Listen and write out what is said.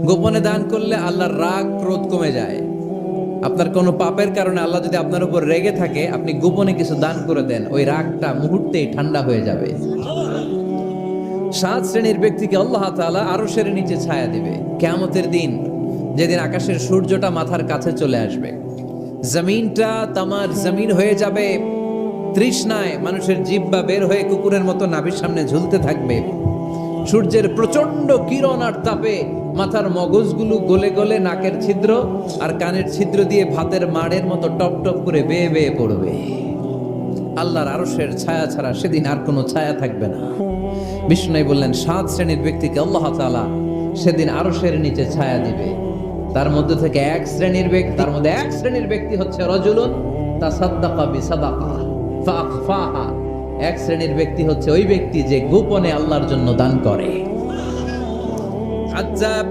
গোপনে দান করলে আল্লাহর রাগ ক্রোধ কমে যায়। আপনার কোনো পাপের কারণে আল্লাহ যদি আপনার উপর রেগে থাকে, আপনি গোপনে কিছু দান করে দেন, ওই রাগটা মুহূর্তেই ঠান্ডা হয়ে যাবে। 7 শ্রেণীর ব্যক্তিকে আল্লাহ তাআলা আরশের নিচে ছায়া দিবে কিয়ামতের দিন, যেদিন আকাশের সূর্যটা মাথার কাছে চলে আসবে, জমিনটা তামার জমিন হয়ে যাবে তৃষ্ণায়, মানুষের জিহ্বা বের হয়ে কুকুরের মতো নাভির সামনে ঝুলতে থাকবে। সূর্যের প্রচন্ড কিরণ আর তাপে মাথার মগজগুলো গলে গলে নাকের ছিদ্র আর কানের ছিদ্র দিয়ে ভাতের মাড়ের মতো টপ টপ করে বেয়ে বেয়ে পড়বে। আল্লাহর আরশের ছায়া ছাড়া সেদিন আর কোনো ছায়া থাকবে না। বিষ্ণু বললেন 7 শ্রেণীর ব্যক্তিকে আল্লাহ তাআলা সেদিন আরশের নিচে ছায়া দিবে। তার মধ্যে থেকে এক শ্রেণীর ব্যক্তি হচ্ছে রাজুলুন তাসাদ্দাকা বিসাদাকা ফাআখফাহা। এক শ্রেণীর ব্যক্তি হচ্ছে ওই ব্যক্তি যে গোপনে আল্লাহর জন্য দান করে। আজ্জাব